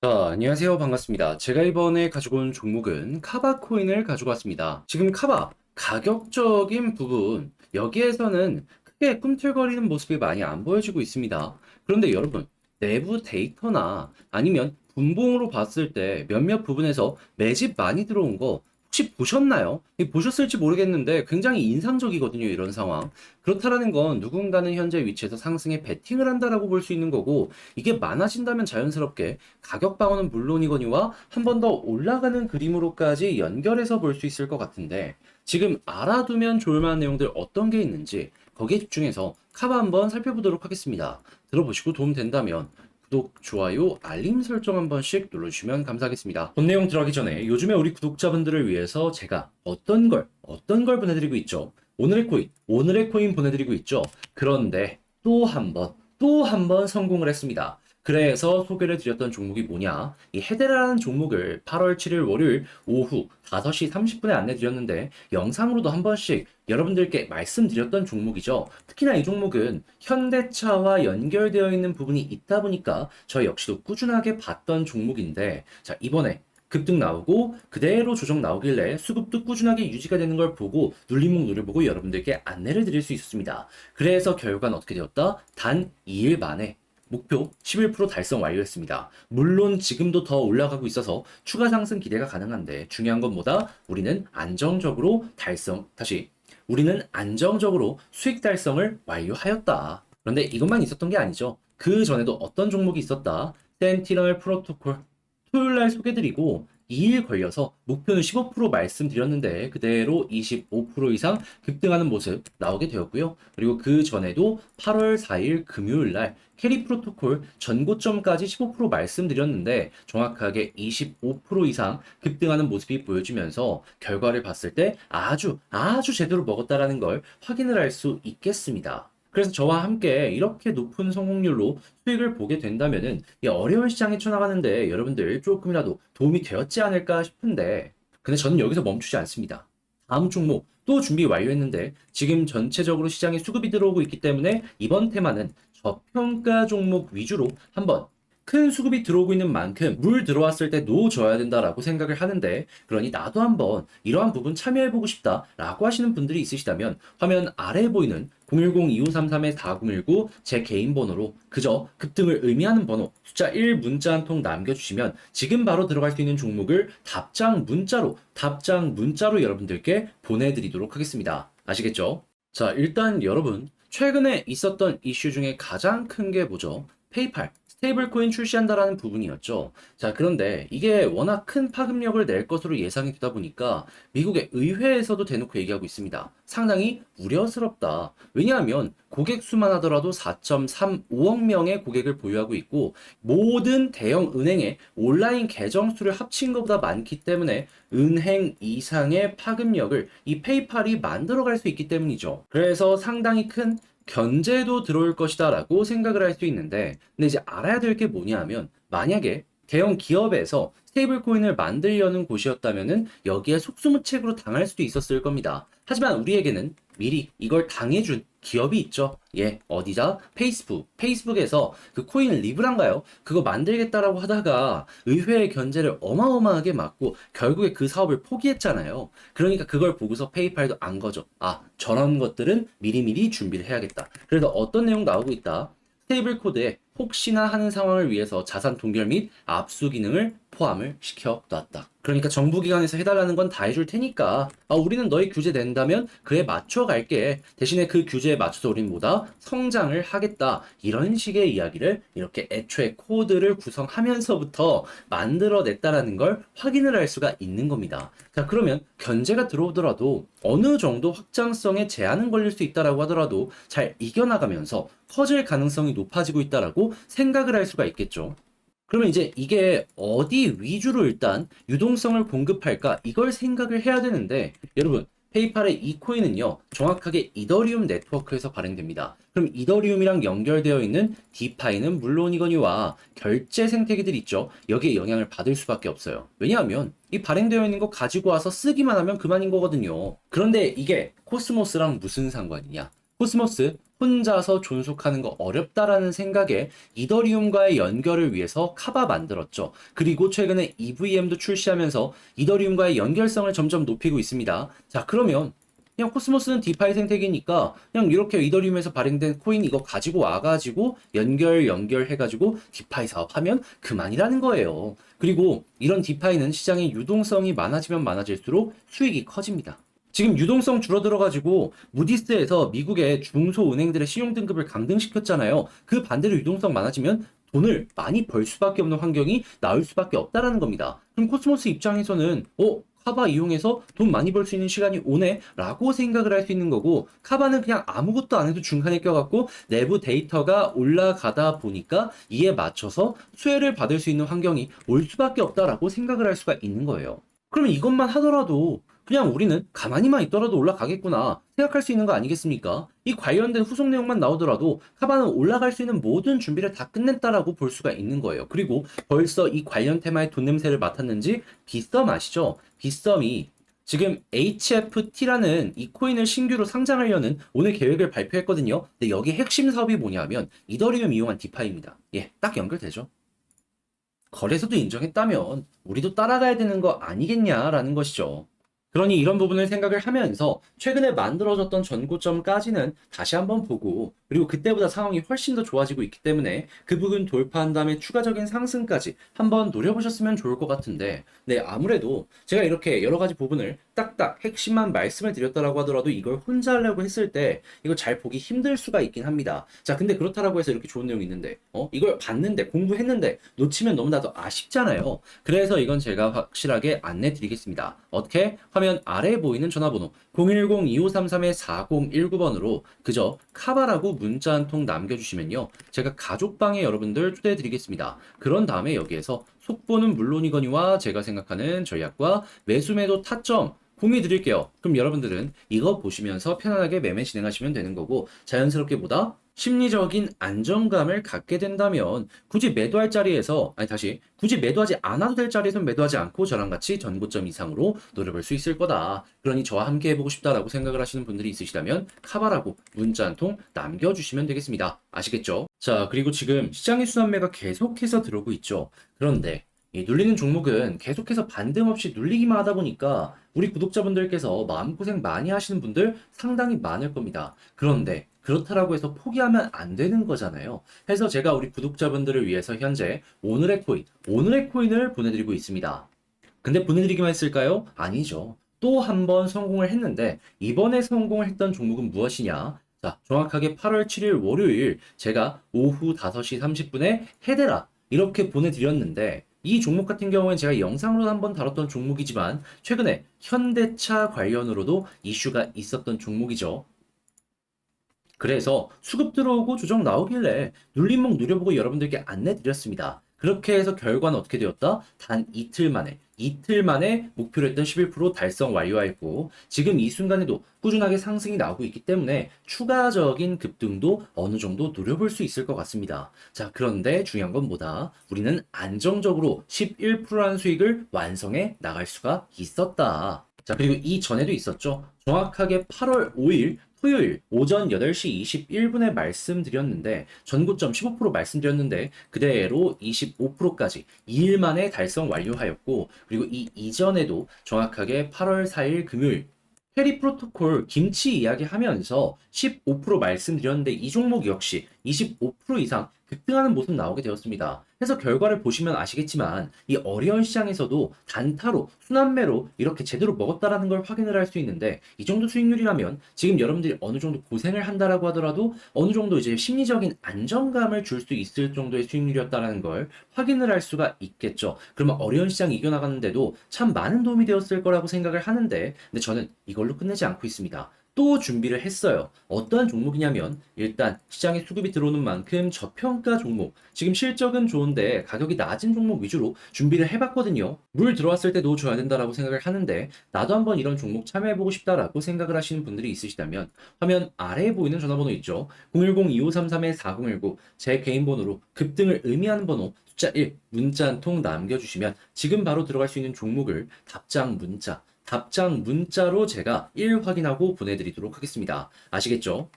안녕하세요. 반갑습니다. 제가 이번에 가지고 온 종목은 카바 코인을 가지고 왔습니다. 지금 카바 가격적인 부분, 여기에서는 크게 꿈틀거리는 모습이 많이 안 보여지고 있습니다. 그런데 여러분, 내부 데이터나 아니면 분봉으로 봤을 때 몇몇 부분에서 매집 많이 들어온 거 혹시 보셨나요? 보셨을지 모르겠는데 굉장히 인상적이거든요, 이런 상황. 그렇다라는 건 누군가는 현재 위치에서 상승에 베팅을 한다라고 볼 수 있는 거고, 이게 많아진다면 자연스럽게 가격 방어는 물론이거니와 한 번 더 올라가는 그림으로까지 연결해서 볼 수 있을 것 같은데, 지금 알아두면 좋을 만한 내용들 어떤 게 있는지 거기에 집중해서 카바 한번 살펴보도록 하겠습니다. 들어보시고 도움 된다면 구독, 좋아요, 알림 설정 한 번씩 눌러주시면 감사하겠습니다. 본 내용 들어가기 전에 요즘에 우리 구독자분들을 위해서 제가 어떤 걸 보내드리고 있죠? 오늘의 코인 보내드리고 있죠? 그런데 또 한 번 성공을 했습니다. 그래서 소개를 드렸던 종목이 뭐냐? 이 헤데라라는 종목을 8월 7일 월요일 오후 5시 30분에 안내드렸는데 영상으로도 한 번씩 여러분들께 말씀드렸던 종목이죠. 특히나 이 종목은 현대차와 연결되어 있는 부분이 있다 보니까 저 역시도 꾸준하게 봤던 종목인데, 자, 이번에 급등 나오고 그대로 조정 나오길래 수급도 꾸준하게 유지가 되는 걸 보고 눌림목 노려보고 여러분들께 안내를 드릴 수 있었습니다. 그래서 결과는 어떻게 되었다? 단 2일 만에 목표 11% 달성 완료했습니다. 물론 지금도 더 올라가고 있어서 추가 상승 기대가 가능한데, 중요한 건 뭐다? 우리는 안정적으로 수익 달성을 완료하였다. 그런데 이것만 있었던 게 아니죠. 그 전에도 어떤 종목이 있었다? 센티널 프로토콜. 토요일 날 소개드리고 2일 걸려서 목표는 15% 말씀드렸는데 그대로 25% 이상 급등하는 모습 나오게 되었고요. 그리고 그 전에도 8월 4일 금요일 날 캐리 프로토콜 전고점까지 15% 말씀드렸는데 정확하게 25% 이상 급등하는 모습이 보여지면서 결과를 봤을 때 아주 제대로 먹었다라는 걸 확인을 할 수 있겠습니다. 그래서 저와 함께 이렇게 높은 성공률로 수익을 보게 된다면은 이 어려운 시장에 쳐나가는데 여러분들 조금이라도 도움이 되었지 않을까 싶은데, 근데 저는 여기서 멈추지 않습니다. 다음 종목 또 준비 완료했는데 지금 전체적으로 시장에 수급이 들어오고 있기 때문에 이번 테마는 저평가 종목 위주로 한번, 큰 수급이 들어오고 있는 만큼 물 들어왔을 때 놓아줘야 된다라고 생각을 하는데, 그러니 나도 한번 이러한 부분 참여해보고 싶다라고 하시는 분들이 있으시다면 화면 아래에 보이는 010-2533-4019 제 개인 번호로 그저 급등을 의미하는 번호 숫자 1 문자 한 통 남겨주시면 지금 바로 들어갈 수 있는 종목을 답장 문자로 여러분들께 보내드리도록 하겠습니다. 아시겠죠? 자, 일단 여러분, 최근에 있었던 이슈 중에 가장 큰 게 뭐죠? 페이팔, 스테이블 코인 출시한다라는 부분이었죠. 자, 그런데 이게 워낙 큰 파급력을 낼 것으로 예상이 되다 보니까 미국의 의회에서도 대놓고 얘기하고 있습니다. 상당히 우려스럽다. 왜냐하면 고객 수만 하더라도 4.35억 명의 고객을 보유하고 있고 모든 대형 은행의 온라인 계정 수를 합친 것보다 많기 때문에 은행 이상의 파급력을 이 페이팔이 만들어갈 수 있기 때문이죠. 그래서 상당히 큰 견제도 들어올 것이다라고 생각을 할 수 있는데, 근데 이제 알아야 될 게 뭐냐 하면, 만약에 대형 기업에서 스테이블 코인을 만들려는 곳이었다면은 여기에 속수무책으로 당할 수도 있었을 겁니다. 하지만 우리에게는 미리 이걸 당해준 기업이 있죠. 예, 어디자? 페이스북에서 그 코인 리브란가요? 그거 만들겠다라고 하다가 의회의 견제를 어마어마하게 맞고 결국에 그 사업을 포기했잖아요. 그러니까 그걸 보고서 페이팔도 안 거죠. 아, 저런 것들은 미리미리 준비를 해야겠다. 그래서 어떤 내용 나오고 있다. 스테이블 코드에 혹시나 하는 상황을 위해서 자산 동결 및 압수 기능을 포함을 시켜놨다. 그러니까 정부기관에서 해달라는 건 다 해줄 테니까 우리는 너희 규제 낸다면 그에 맞춰 갈게. 대신에 그 규제에 맞춰서 우리는 뭐다? 성장을 하겠다. 이런 식의 이야기를 이렇게 애초에 코드를 구성하면서부터 만들어냈다라는 걸 확인을 할 수가 있는 겁니다. 자, 그러면 견제가 들어오더라도 어느 정도 확장성에 제한은 걸릴 수 있다라고 하더라도 잘 이겨나가면서 커질 가능성이 높아지고 있다라고 생각을 할 수가 있겠죠. 그러면 이제 이게 어디 위주로 일단 유동성을 공급할까 이걸 생각을 해야 되는데, 여러분, 페이팔의 이 코인은요 정확하게 이더리움 네트워크에서 발행됩니다. 그럼 이더리움이랑 연결되어 있는 디파이는 물론이거니와 결제 생태계들 있죠, 여기에 영향을 받을 수밖에 없어요. 왜냐하면 이 발행되어 있는 거 가지고 와서 쓰기만 하면 그만인 거거든요. 그런데 이게 코스모스랑 무슨 상관이냐? 코스모스 혼자서 존속하는 거 어렵다라는 생각에 이더리움과의 연결을 위해서 카바 만들었죠. 그리고 최근에 EVM도 출시하면서 이더리움과의 연결성을 점점 높이고 있습니다. 자, 그러면 그냥 코스모스는 디파이 생태계니까 그냥 이렇게 이더리움에서 발행된 코인 이거 가지고 와가지고 연결해가지고 디파이 사업하면 그만이라는 거예요. 그리고 이런 디파이는 시장의 유동성이 많아지면 많아질수록 수익이 커집니다. 지금 유동성 줄어들어가지고 무디스에서 미국의 중소은행들의 신용등급을 강등시켰잖아요. 그 반대로 유동성 많아지면 돈을 많이 벌 수밖에 없는 환경이 나올 수밖에 없다라는 겁니다. 그럼 코스모스 입장에서는 카바 이용해서 돈 많이 벌 수 있는 시간이 오네 라고 생각을 할 수 있는 거고, 카바는 그냥 아무것도 안 해도 중간에 껴갖고 내부 데이터가 올라가다 보니까 이에 맞춰서 수혜를 받을 수 있는 환경이 올 수밖에 없다라고 생각을 할 수가 있는 거예요. 그러면 이것만 하더라도 그냥 우리는 가만히만 있더라도 올라가겠구나 생각할 수 있는 거 아니겠습니까? 이 관련된 후속 내용만 나오더라도 카바는 올라갈 수 있는 모든 준비를 다 끝냈다라고 볼 수가 있는 거예요. 그리고 벌써 이 관련 테마의 돈 냄새를 맡았는지 빗썸 아시죠? 빗썸이 지금 HFT라는 이 코인을 신규로 상장하려는 오늘 계획을 발표했거든요. 근데 여기 핵심 사업이 뭐냐면 이더리움 이용한 디파이입니다. 예, 딱 연결되죠. 거래소도 인정했다면 우리도 따라가야 되는 거 아니겠냐라는 것이죠. 그러니 이런 부분을 생각을 하면서 최근에 만들어졌던 전고점까지는 다시 한번 보고, 그리고 그때보다 상황이 훨씬 더 좋아지고 있기 때문에 그 부분 돌파한 다음에 추가적인 상승까지 한번 노려보셨으면 좋을 것 같은데, 네, 아무래도 제가 이렇게 여러 가지 부분을 딱딱 핵심만 말씀을 드렸다라고 하더라도 이걸 혼자 하려고 했을 때 이거 잘 보기 힘들 수가 있긴 합니다. 자, 근데 그렇다라고 해서 이렇게 좋은 내용이 있는데 이걸 봤는데 공부했는데 놓치면 너무나도 아쉽잖아요. 그래서 이건 제가 확실하게 안내 드리겠습니다. 어떻게? 화면 아래에 보이는 전화번호 010-2533-4019번으로 그저 카바라고 문자 한 통 남겨주시면요, 제가 가족방에 여러분들 초대해 드리겠습니다. 그런 다음에 여기에서 속보는 물론이거니와 제가 생각하는 전략과 매수매도 타점 공유 드릴게요. 그럼 여러분들은 이거 보시면서 편안하게 매매 진행하시면 되는 거고, 자연스럽게 보다 심리적인 안정감을 갖게 된다면 굳이 매도할 자리에서, 굳이 매도하지 않아도 될 자리에서 매도하지 않고 저랑 같이 전고점 이상으로 노려볼 수 있을 거다. 그러니 저와 함께 해보고 싶다라고 생각을 하시는 분들이 있으시다면 카바라고 문자 한 통 남겨주시면 되겠습니다. 아시겠죠? 자, 그리고 지금 시장의 순환매가 계속해서 들어오고 있죠. 그런데 이 눌리는 종목은 계속해서 반등 없이 눌리기만 하다 보니까 우리 구독자분들께서 마음고생 많이 하시는 분들 상당히 많을 겁니다. 그런데 그렇다라고 해서 포기하면 안 되는 거잖아요. 해서 제가 우리 구독자분들을 위해서 현재 오늘의 코인을 보내드리고 있습니다. 근데 보내드리기만 했을까요? 아니죠. 또 한 번 성공을 했는데 이번에 성공을 했던 종목은 무엇이냐? 자, 정확하게 8월 7일 월요일 제가 오후 5시 30분에 해대라 이렇게 보내드렸는데, 이 종목 같은 경우는 제가 영상으로 한번 다뤘던 종목이지만 최근에 현대차 관련으로도 이슈가 있었던 종목이죠. 그래서 수급 들어오고 조정 나오길래 눌림목 누려보고 여러분들께 안내 드렸습니다. 그렇게 해서 결과는 어떻게 되었다? 단 이틀 만에 목표로 했던 11% 달성 완료하였고, 지금 이 순간에도 꾸준하게 상승이 나오고 있기 때문에 추가적인 급등도 어느 정도 노려볼 수 있을 것 같습니다. 자, 그런데 중요한 건 뭐다? 우리는 안정적으로 11%라는 수익을 완성해 나갈 수가 있었다. 자, 그리고 이 전에도 있었죠. 정확하게 8월 5일 토요일 오전 8시 21분에 말씀드렸는데, 전고점 15% 말씀드렸는데 그대로 25%까지 2일 만에 달성 완료하였고, 그리고 이 이전에도 정확하게 8월 4일 금요일 페리 프로토콜 김치 이야기하면서 15% 말씀드렸는데 이 종목 역시 25% 이상 급등하는 모습 나오게 되었습니다. 그래서 결과를 보시면 아시겠지만 이 어려운 시장에서도 단타로 순환매로 이렇게 제대로 먹었다라는 걸 확인을 할 수 있는데, 이 정도 수익률이라면 지금 여러분들이 어느 정도 고생을 한다라고 하더라도 어느 정도 이제 심리적인 안정감을 줄 수 있을 정도의 수익률이었다라는 걸 확인을 할 수가 있겠죠. 그러면 어려운 시장 이겨나가는데도 참 많은 도움이 되었을 거라고 생각을 하는데, 근데 저는 이걸로 끝내지 않고 있습니다. 또 준비를 했어요. 어떠한 종목이냐면, 일단 시장에 수급이 들어오는 만큼 저평가 종목, 지금 실적은 좋은데 가격이 낮은 종목 위주로 준비를 해봤거든요. 물 들어왔을 때도 줘야 된다라고 생각을 하는데, 나도 한번 이런 종목 참여해보고 싶다라고 생각을 하시는 분들이 있으시다면 화면 아래에 보이는 전화번호 있죠. 010-2533-4019 제 개인 번호로 급등을 의미하는 번호 숫자 1 문자 한 통 남겨주시면 지금 바로 들어갈 수 있는 종목을 답장 문자로 제가 1 확인하고 보내드리도록 하겠습니다. 아시겠죠?